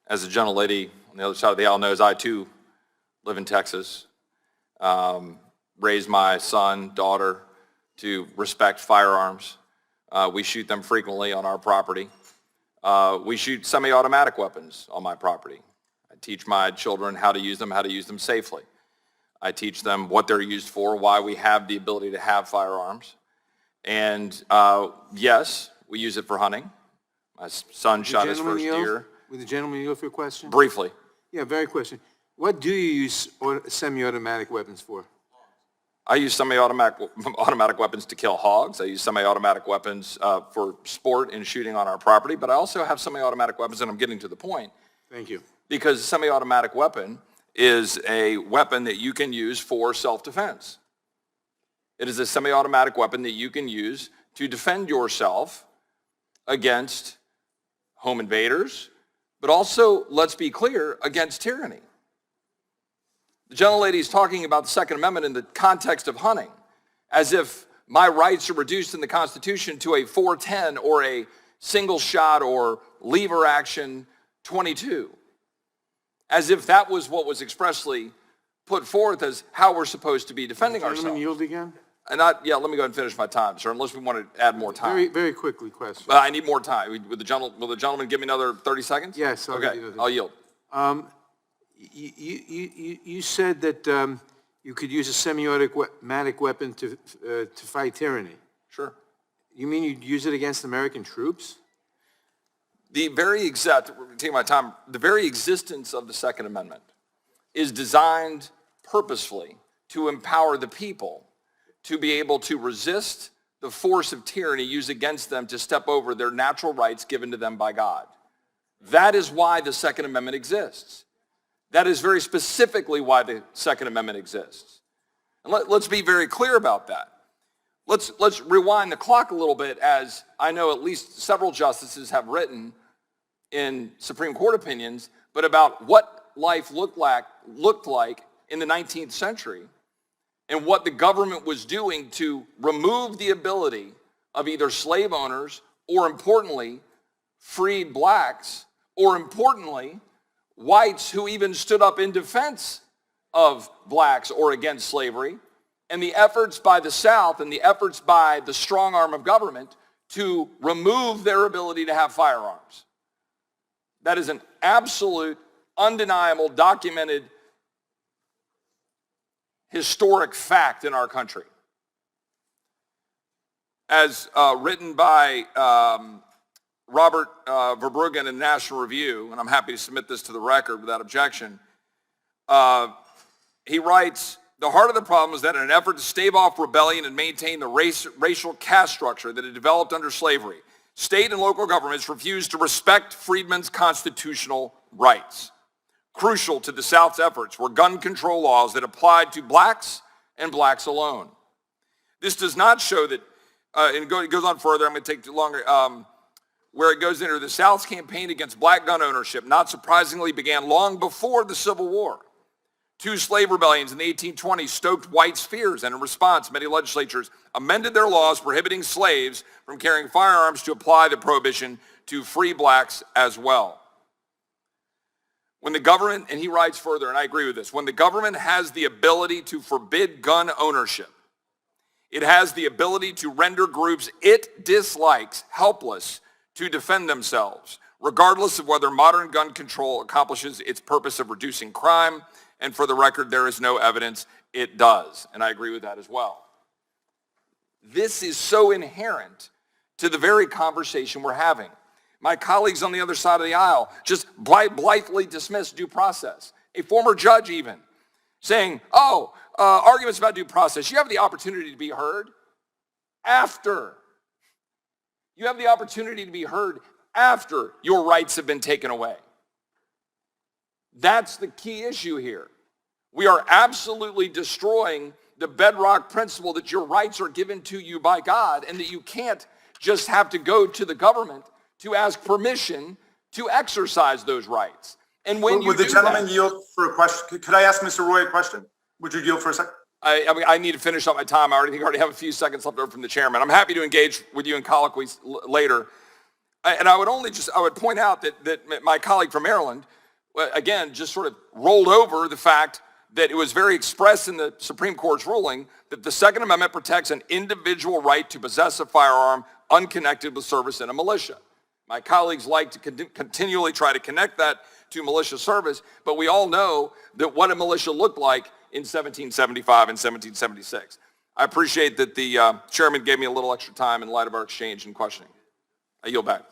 as the gentlelady on the other side of the aisle knows, I too live in Texas. Raised my son, daughter to respect firearms. We shoot them frequently on our property. We shoot semi-automatic weapons on my property. I teach my children how to use them safely. I teach them what they're used for, why we have the ability to have firearms. And yes, we use it for hunting. My son shot his first deer. Would the gentleman yield for a question? Briefly. Yeah, very question. What do you use semi-automatic weapons for? I use semi-automatic weapons to kill hogs. I use semi-automatic weapons for sport and shooting on our property, but I also have semi-automatic weapons, and I'm getting to the point. Thank you. Because a semi-automatic weapon is a weapon that you can use for self-defense. It is a semi-automatic weapon that you can use to defend yourself against home invaders, but also, let's be clear, against tyranny. The gentlelady is talking about the Second Amendment in the context of hunting, as if my rights are reduced in the Constitution to a 410 or a single shot or lever action 22, as if that was what was expressly put forth as how we're supposed to be defending ourselves. Gentleman yield again? And let me go ahead and finish my time, sir, unless we want to add more time. Very, very quickly, question. I need more time. Will the gentleman give me another 30 seconds? Yes. I'll yield. You said that you could use a semi-automatic weapon to fight tyranny. Sure. You mean you'd use it against American troops? The very existence of the Second Amendment is designed purposefully to empower the people to be able to resist the force of tyranny used against them to step over their natural rights given to them by God. That is why the Second Amendment exists. That is very specifically why the Second Amendment exists. And let's be very clear about that. Let's rewind the clock a little bit, as I know at least several justices have written in Supreme Court opinions, but about what life looked like in the 19th century and what the government was doing to remove the ability of either slave owners or, importantly, freed blacks, or importantly, whites who even stood up in defense of blacks or against slavery, and the efforts by the South and the efforts by the strong arm of government to remove their ability to have firearms. That is an absolute, undeniable, documented, historic fact in our country. As written by Robert Verbruggen in the National Review, and I'm happy to submit this to the record without objection, he writes, "The heart of the problem is that in an effort to stave off rebellion and maintain the racial caste structure that had developed under slavery, state and local governments refused to respect freedmen's constitutional rights. Crucial to the South's efforts were gun control laws that applied to blacks and blacks alone. This does not show that," and it goes on further, I'm going to take too long, where it goes into the South's campaign against black gun ownership, not surprisingly, began long before the Civil War. Two slave rebellions in the 1820s stoked whites' fears, and in response, many legislatures amended their laws prohibiting slaves from carrying firearms to apply the prohibition to free blacks as well. When the government, and he writes further, and I agree with this, when the government has the ability to forbid gun ownership, it has the ability to render groups it dislikes helpless to defend themselves, regardless of whether modern gun control accomplishes its purpose of reducing crime. And for the record, there is no evidence it does. And I agree with that as well. This is so inherent to the very conversation we're having. My colleagues on the other side of the aisle just blithely dismiss due process. A former judge even saying, arguments about due process. You have the opportunity to be heard after. You have the opportunity to be heard after your rights have been taken away. That's the key issue here. We are absolutely destroying the bedrock principle that your rights are given to you by God and that you can't just have to go to the government to ask permission to exercise those rights. And when you would the gentleman yield for a question? Could I ask Mr. Roy a question? Would you yield for a second? I need to finish up my time. I already have a few seconds left over from the chairman. I'm happy to engage with you in colloquies later. And I would point out that my colleague from Maryland, again, just sort of rolled over the fact that it was very expressed in the Supreme Court's ruling that the Second Amendment protects an individual right to possess a firearm unconnected with service in a militia. My colleagues like to continually try to connect that to militia service, but we all know that what a militia looked like in 1775 and 1776. I appreciate that the chairman gave me a little extra time in light of our exchange and questioning. I yield back.